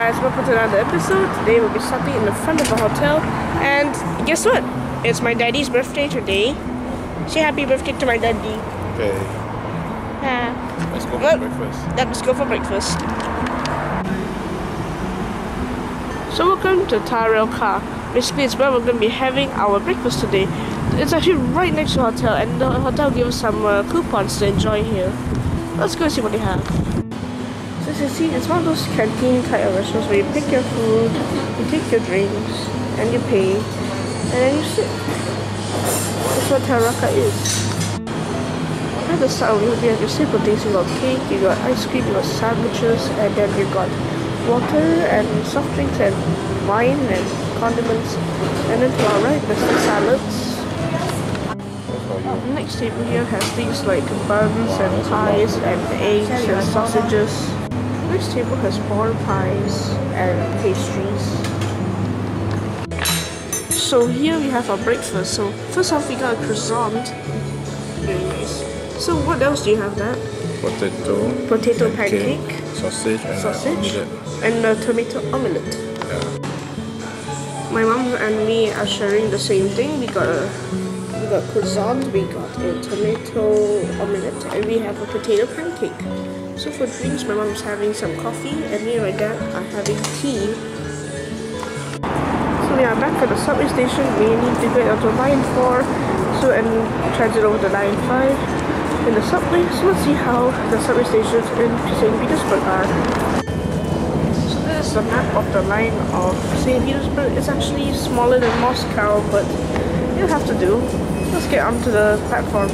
Guys, welcome to another episode. Today we'll be stopping in the front of the hotel, and guess what? It's my daddy's birthday today. Say happy birthday to my daddy. Okay. Let's go for breakfast. Let's go for breakfast. So welcome to Tyrell Car. Basically, it's where we're going to be having our breakfast today. It's actually right next to the hotel, and the hotel gives us some coupons to enjoy here. Let's go see what they have. So as you see, it's one of those canteen type of restaurants where you pick your food, you take your drinks, and you pay, and then you sit. That's what Taraka is. At the start over here, you have your simple things. You got cake, you got ice cream, you got sandwiches, and then you got water and soft drinks and wine and condiments. And then to our right, there's the salads. The next table here has things like buns and pies and eggs and sausages. The next table has more pies and pastries. So here we have our breakfast. So first off, we got a croissant. Very nice. So what else do you have, Dad? Potato pancake. Sausage and a tomato omelette. Yeah. My mom and me are sharing the same thing. We got croissant, we got a tomato omelette, and we have a potato pancake. So for drinks, my mom's having some coffee, and me and my dad are having tea. So we are back at the subway station. We need to get onto line 4, and transit over to line 5 in the subway. So let's see how the subway stations in St. Petersburg are. So this is the map of the line of St. Petersburg. It's actually smaller than Moscow, but you'll have to do. Let's get onto the platform.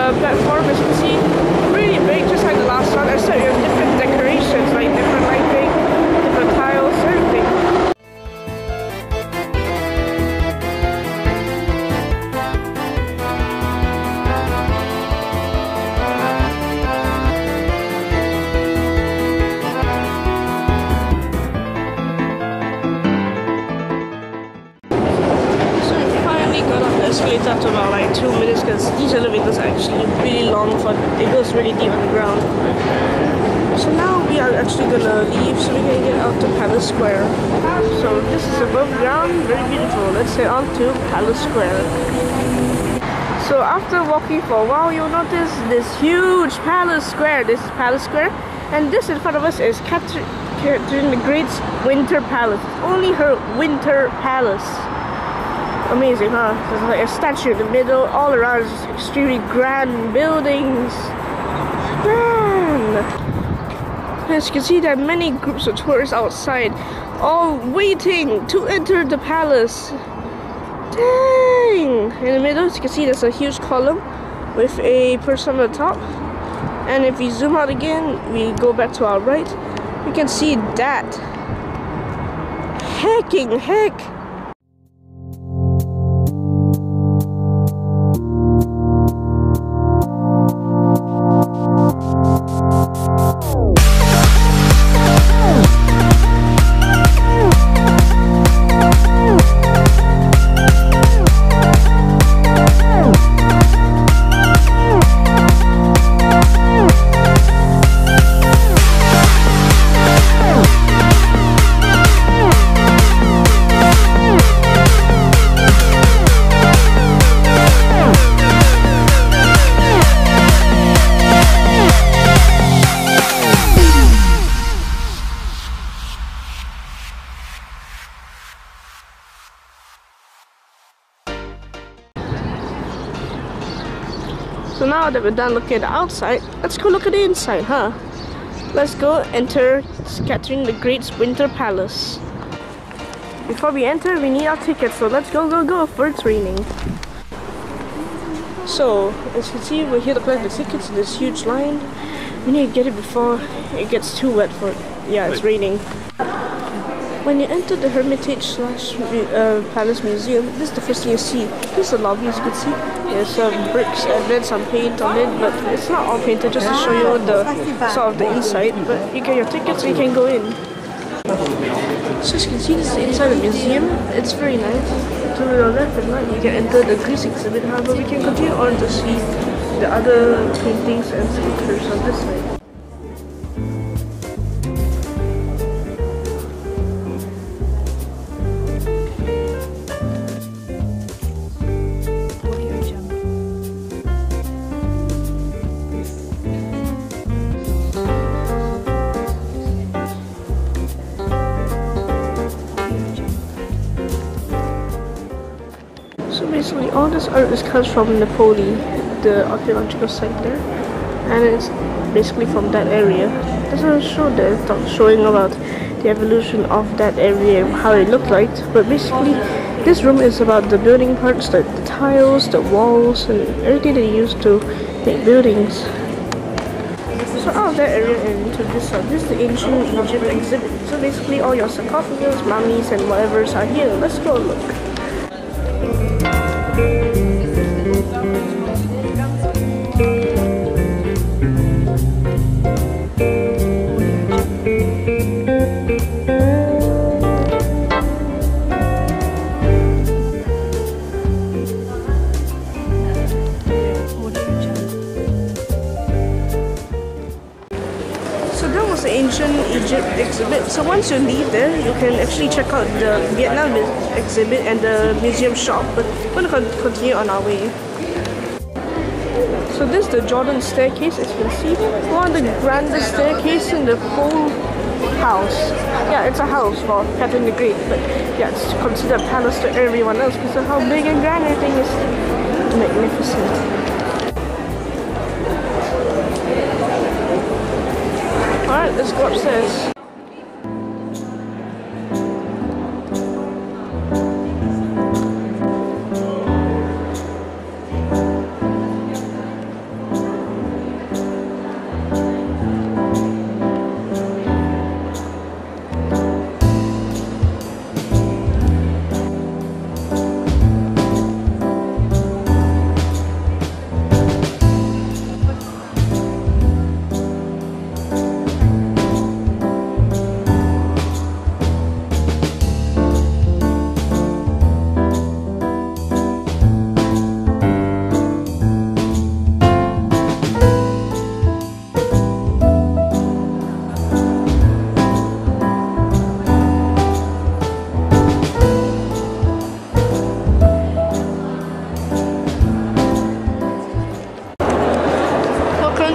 Platform, as you can see, really big, just like the last one, except you have different decorations, like different lighting, different tiles, everything. Escalator after about like 2 minutes because these elevators are actually really long, it goes really deep on the ground. So now we are actually gonna leave so we can get out to Palace Square. So this is above ground, very beautiful. Let's head on to Palace Square. So after walking for a while, you'll notice this huge Palace Square. This is Palace Square, and this in front of us is Catherine the Great's Winter Palace. Only her Winter Palace. Amazing, huh? There's like a statue in the middle, all around is just extremely grand buildings. Man! As you can see, there are many groups of tourists outside, all waiting to enter the palace. Dang! In the middle, as you can see, there's a huge column with a person on the top. And if we zoom out again, we go back to our right, we can see that. Hecking heck! So now that we're done looking at the outside, let's go look at the inside, huh? Let's go enter Catherine the Great's Winter Palace. Before we enter, we need our tickets, so let's go before it's raining. So, as you can see, we're here to collect the tickets in this huge line. We need to get it before it gets too wet for it. Yeah, it's raining. When you enter the Hermitage slash Palace Museum, this is the first thing you see. This is the lobby, as you can see. There's some bricks and then some paint on it, but it's not all painted, just to show you the sort of the inside. But you get your tickets and you can go in. So as you can see, this is the inside of the museum. It's very nice. To the left and right, you can enter the Greece exhibit. However, we can continue on to see the other paintings and sculptures on this side. So basically all this art comes from Napoli, the archaeological site there, and it's basically from that area. It doesn't show that it's not showing about the evolution of that area and how it looked like, but basically this room is about the building parts, the tiles, the walls, and everything they used to make buildings. So out of that area and into this side, this is the ancient Egypt exhibit. So basically all your sarcophagus, mummies, and whatever's are here. Let's go and look. So that was the ancient Egypt exhibit. So once you leave there, you can actually check out the Vietnam exhibit and the museum shop, but we're going to continue on our way. So this is the Jordan staircase, as you can see. One of the grandest staircase in the whole house. Yeah, it's a house for Catherine the Great, but yeah, it's considered a palace to everyone else because of how big and grand everything is. Magnificent. Alright, let's go upstairs.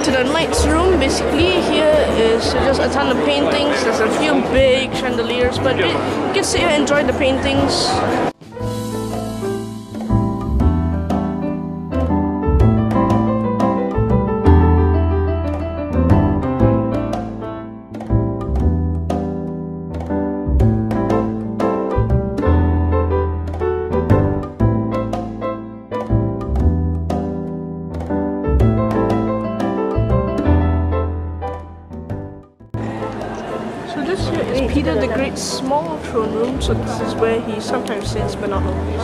To the Knights room. Basically here is just a ton of paintings. There's a few big chandeliers, but you can sit here and enjoy the paintings. So this here is Peter the Great's small throne room, so this is where he sometimes sits, but not always.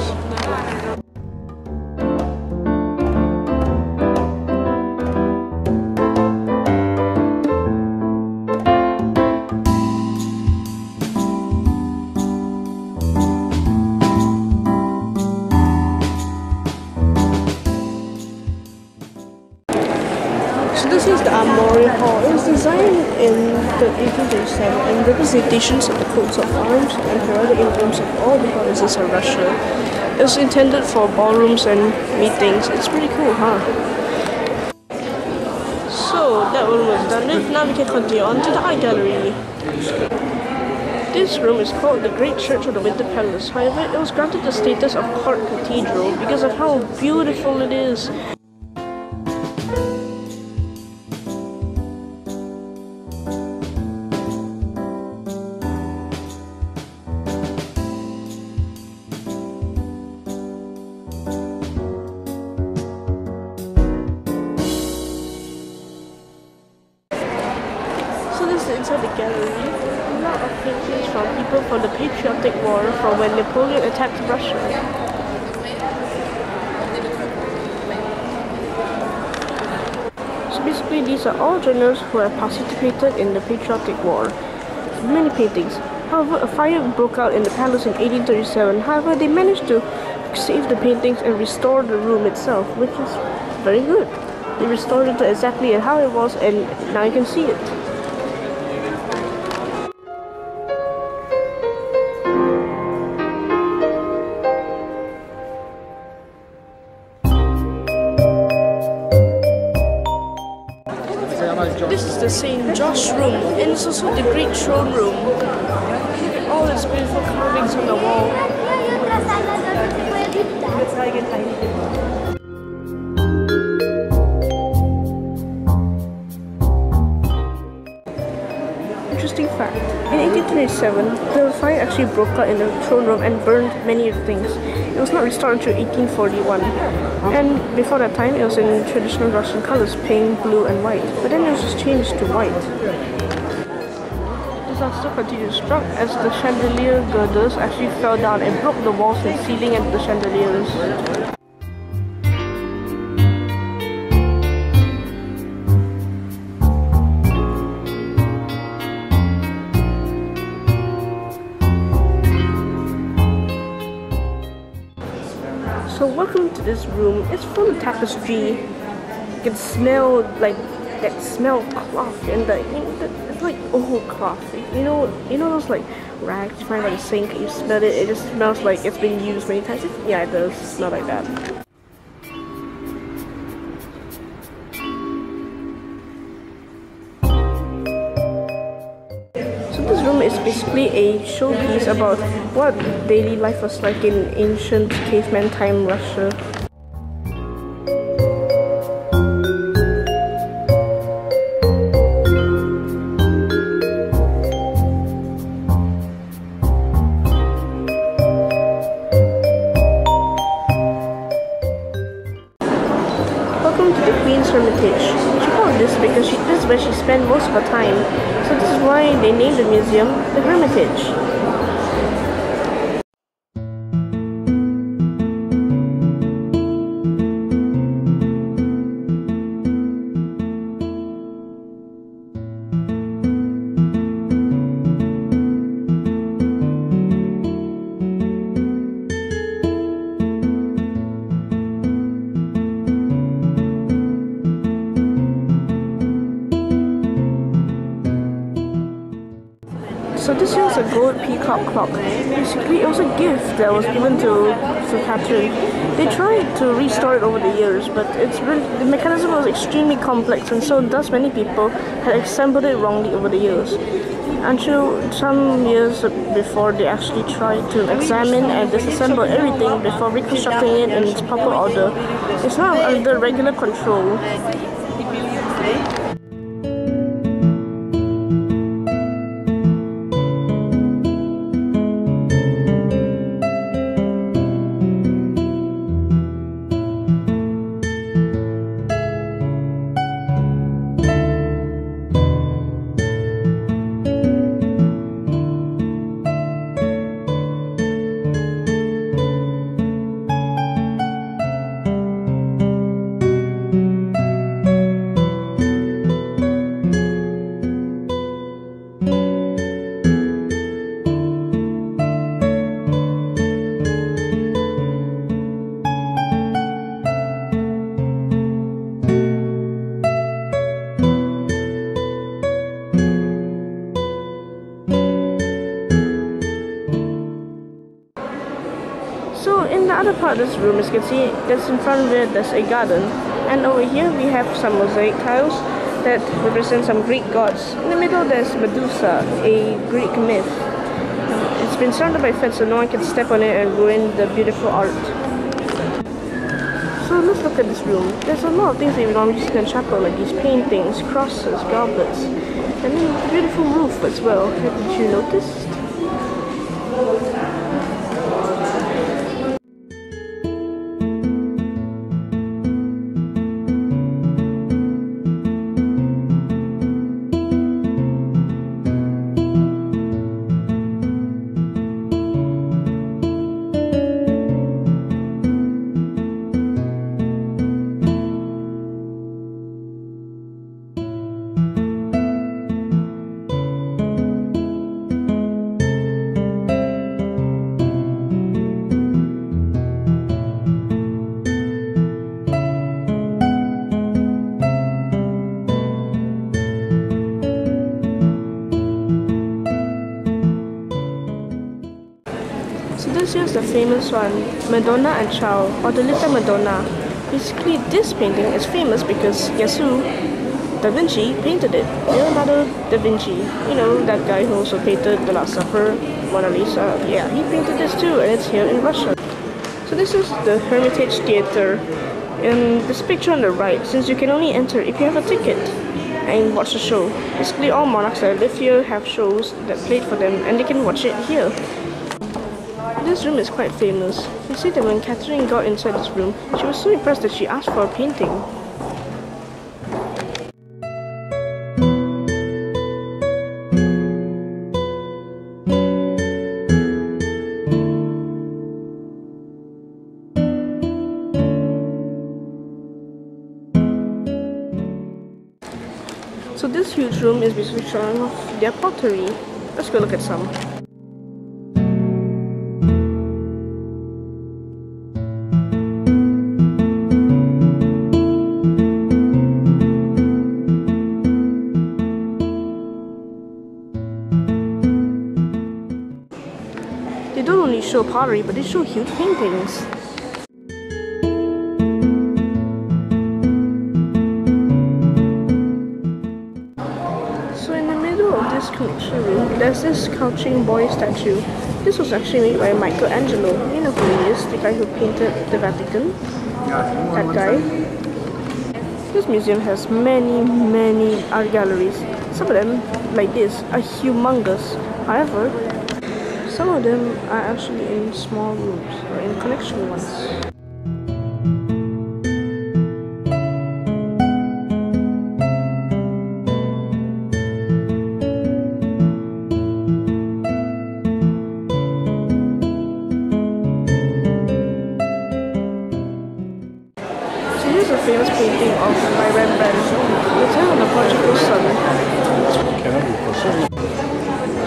So this is the Armorial Hall. It was designed in 1837 and representations of the coats of arms and heraldic emblems of all the provinces of Russia. It was intended for ballrooms and meetings. It's pretty cool, huh? So that one was done with. Now we can continue on to the art gallery. This room is called the Great Church of the Winter Palace. However, it was granted the status of court cathedral because of how beautiful it is. So this is inside the gallery. lot of paintings from people from the Patriotic War from when Napoleon attacked Russia. So basically these are all generals who have participated in the Patriotic War. Many paintings. However, a fire broke out in the palace in 1837. However, they managed to save the paintings and restore the room itself, which is very good. They restored it to exactly how it was, and now you can see it. This is the St. Josh's room, and it's also the Great Throne Room. All its beautiful carvings on the wall. Interesting fact, in 1827, the fire actually broke out in the throne room and burned many things. It was not restored until 1841. And before that time, it was in traditional Russian colors, pink, blue and white. But then it was just changed to white. Disaster continued struck as the chandelier girders actually fell down and broke the walls and ceiling and the chandeliers. So welcome to this room. It's full of tapestry. You can smell like that smell of cloth and it's like old cloth. You know those like rags you find by the sink. You smell it. It just smells like it's been used many times. Yeah, it does smell like that. This room is basically a showpiece about what daily life was like in ancient caveman time Russia. Welcome to the Queen's Hermitage. She called this because this is where she spent most of her time. So this is why they named the museum the Hermitage. So this here was a gold peacock clock. Basically, it was a gift that was given to Catherine. They tried to restore it over the years, but the mechanism was extremely complex, and so thus many people had assembled it wrongly over the years. Until some years before they actually tried to examine and disassemble everything before reconstructing it in its proper order. It's now under regular control. So in the other part of this room, as you can see, that's in front of it, there's a garden. And over here we have some mosaic tiles that represent some Greek gods. In the middle there's Medusa, a Greek myth. It's been surrounded by fence so no one can step on it and ruin the beautiful art. So let's look at this room. There's a lot of things that you normally see in a chapel, like these paintings, crosses, goblets, and then a beautiful roof as well. Haven't you noticed? famous one, Madonna and Child, or the Little Madonna. Basically, this painting is famous because guess who? Da Vinci painted it. Leonardo da Vinci. You know, that guy who also painted The Last Supper, Mona Lisa. Yeah, he painted this too, and it's here in Russia. So this is the Hermitage Theatre. In this picture on the right, since you can only enter if you have a ticket and watch the show. Basically, all monarchs that live here have shows that played for them, and they can watch it here. This room is quite famous. You see that when Catherine got inside this room, she was so impressed that she asked for a painting. So this huge room is basically showing off their pottery. Let's go look at some. They don't only show pottery, but they show huge paintings. So in the middle of this collection room, there's this crouching boy statue. This was actually made by Michelangelo. You know who he is, the guy who painted the Vatican. That guy. This museum has many art galleries. Some of them, like this, are humongous. However, some of them are actually in small rooms or in collection ones. So here's a famous painting by Rembrandt, The Tale of the Prodigal Son.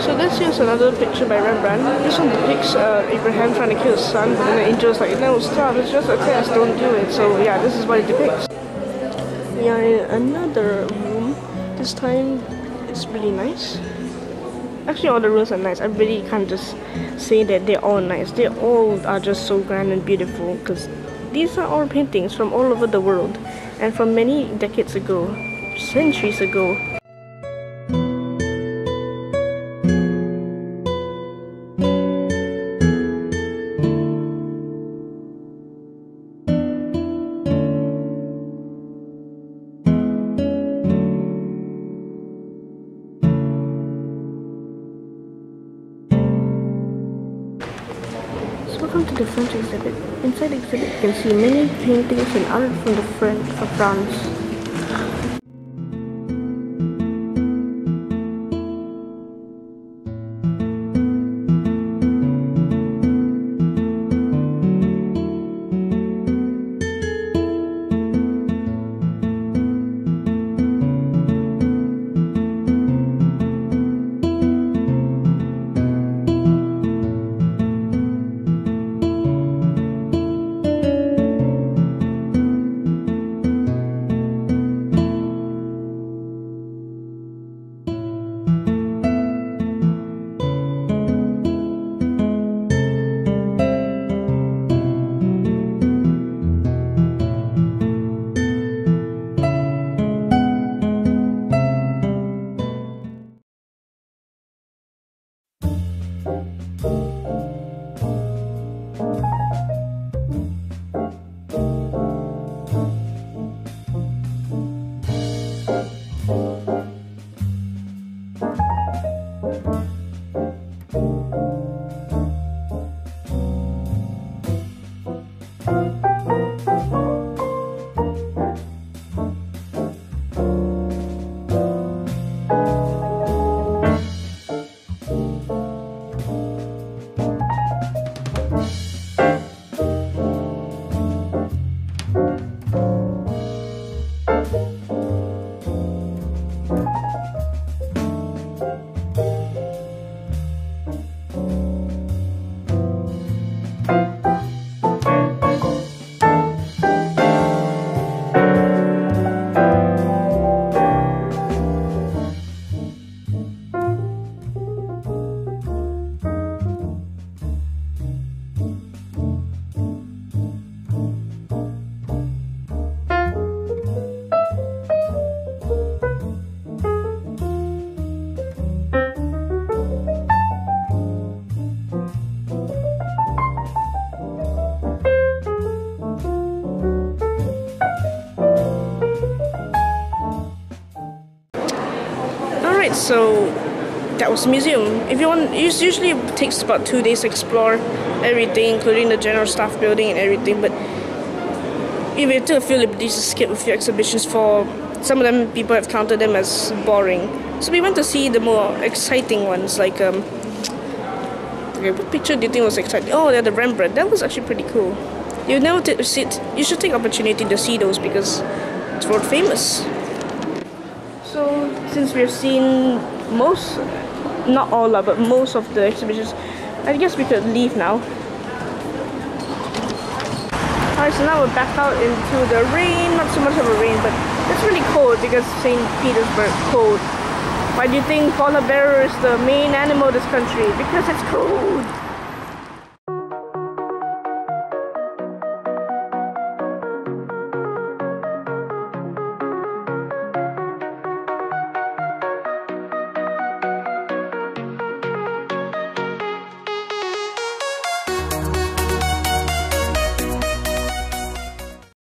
So this here's another picture by Rembrandt. This one depicts Abraham trying to kill his son, but then the angel's like, no, stop, it's just a test, don't do it. So yeah, this is what it depicts. We are in another room. This time, it's really nice. Actually, all the rooms are nice. I really can't just say that they're all nice. They all are just so grand and beautiful because these are all paintings from all over the world and from many decades ago, centuries ago. Welcome to the French exhibit. Inside the exhibit, you can see many paintings and art from the French of France. So that was the museum. If you want, it usually takes about 2 days to explore everything, including the general staff building and everything. But if you took a few liberties to skip a few exhibitions, for some of them, people have counted them as boring. So we went to see the more exciting ones, like okay, what picture do you think was exciting? Oh, yeah, the Rembrandt. That was actually pretty cool. You never you should take opportunity to see those because it's world famous. So since we've seen most, not all but most of the exhibitions, I guess we could leave now. Alright, so now we're back out into the rain. Not so much of a rain, but it's really cold because St. Petersburg cold. Why do you think polar bear is the main animal of this country? Because it's cold.